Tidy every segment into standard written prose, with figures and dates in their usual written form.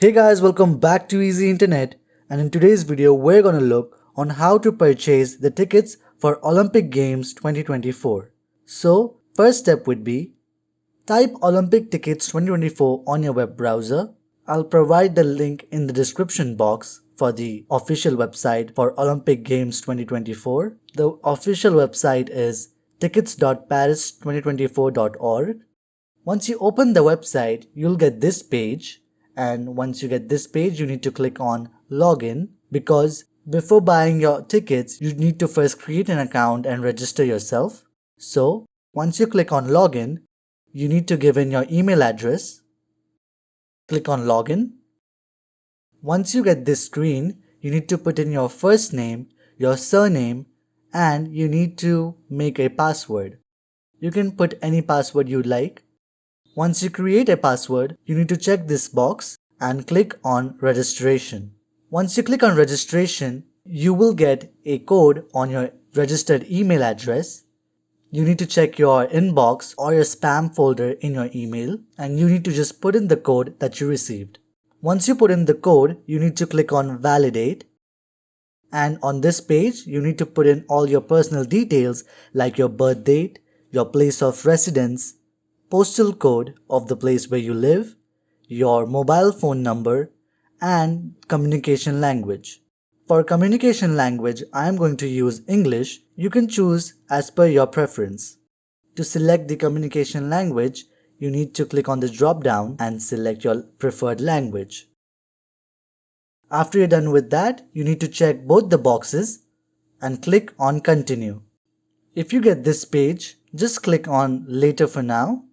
Hey guys, welcome back to Easy Internet, and in today's video we're gonna look on how to purchase the tickets for Olympic Games 2024. So first step would be type Olympic Tickets 2024 on your web browser. I'll provide the link in the description box for the official website for Olympic Games 2024. The official website is tickets.paris2024.org. Once you open the website, you'll get this page, and once you get this page, you need to click on Login, because before buying your tickets, you need to first create an account and register yourself. So once you click on Login, you need to give in your email address. Click on Login. Once you get this screen, you need to put in your first name, your surname, and you need to make a password. You can put any password you'd like. Once you create a password, you need to check this box and click on registration. Once you click on registration, you will get a code on your registered email address. You need to check your inbox or your spam folder in your email, and you need to just put in the code that you received. Once you put in the code, you need to click on validate. And on this page, you need to put in all your personal details like your birth date, your place of residence, postal code of the place where you live, your mobile phone number, and communication language. For communication language, I am going to use English. You can choose as per your preference. To select the communication language, you need to click on the drop down and select your preferred language. After you're done with that, you need to check both the boxes and click on Continue. If you get this page, just click on Later for now.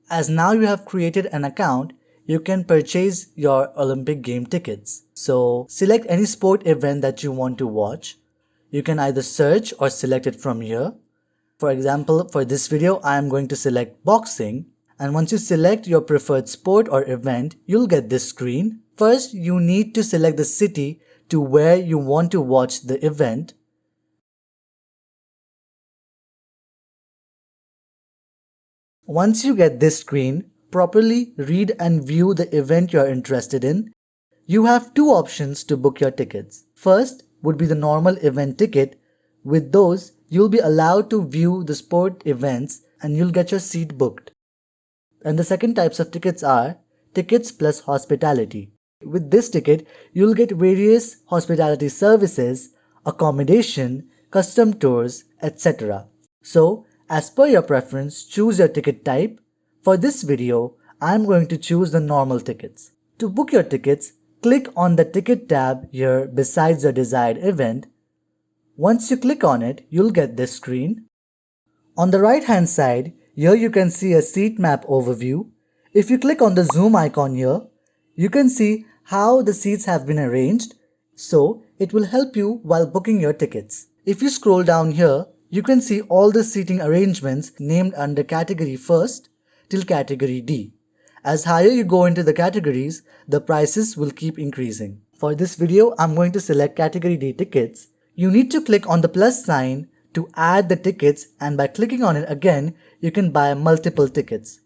As now you have created an account, you can purchase your Olympic game tickets. So select any sport event that you want to watch. You can either search or select it from here. For example, for this video, I am going to select boxing. And once you select your preferred sport or event, you'll get this screen. First, you need to select the city to where you want to watch the event. Once you get this screen, properly read and view the event you're interested in. You have two options to book your tickets. First would be the normal event ticket. With those, you'll be allowed to view the sport events and you'll get your seat booked. And the second types of tickets are tickets plus hospitality. With this ticket, you'll get various hospitality services, accommodation, custom tours, etc. So, as per your preference, choose your ticket type. For this video, I am going to choose the normal tickets. To book your tickets, click on the ticket tab here besides your desired event. Once you click on it, you'll get this screen. On the right hand side, here you can see a seat map overview. If you click on the zoom icon here, you can see how the seats have been arranged. So it will help you while booking your tickets. If you scroll down here, you can see all the seating arrangements named under category first till category D. As higher you go into the categories, the prices will keep increasing. For this video, I'm going to select category D tickets. You need to click on the plus sign to add the tickets, and by clicking on it again, you can buy multiple tickets.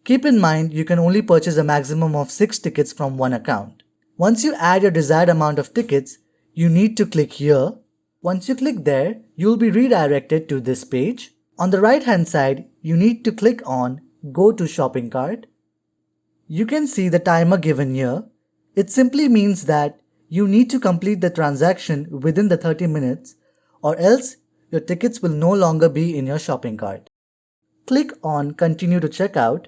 Keep in mind, you can only purchase a maximum of 6 tickets from one account. Once you add your desired amount of tickets, you need to click here. Once you click there, you'll be redirected to this page. On the right hand side, you need to click on Go to Shopping Cart. You can see the timer given here. It simply means that you need to complete the transaction within the 30 minutes or else your tickets will no longer be in your shopping cart. Click on Continue to Checkout.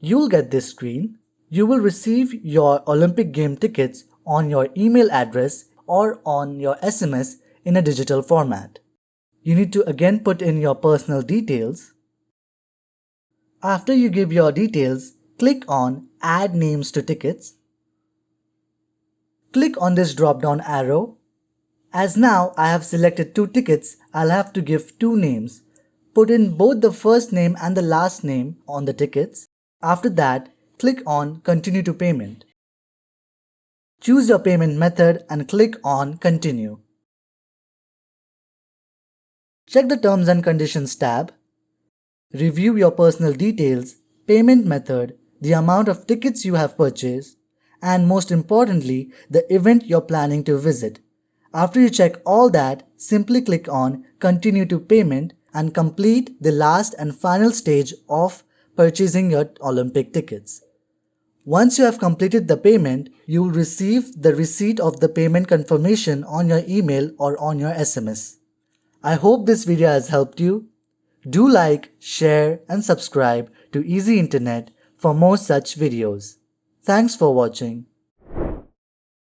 You'll get this screen. You will receive your Olympic game tickets on your email address or on your SMS in a digital format. You need to again put in your personal details. After you give your details, click on Add Names to Tickets. Click on this drop-down arrow. As now I have selected 2 tickets, I'll have to give 2 names. Put in both the first name and the last name on the tickets. After that, click on Continue to Payment. Choose your payment method and click on Continue. Check the Terms and Conditions tab. Review your personal details, payment method, the amount of tickets you have purchased, and most importantly, the event you're planning to visit. After you check all that, simply click on Continue to Payment and complete the last and final stage of purchasing your Olympic tickets. Once you have completed the payment, you will receive the receipt of the payment confirmation on your email or on your SMS. I hope this video has helped you. Do like, share and subscribe to Easy Internet for more such videos. Thanks for watching.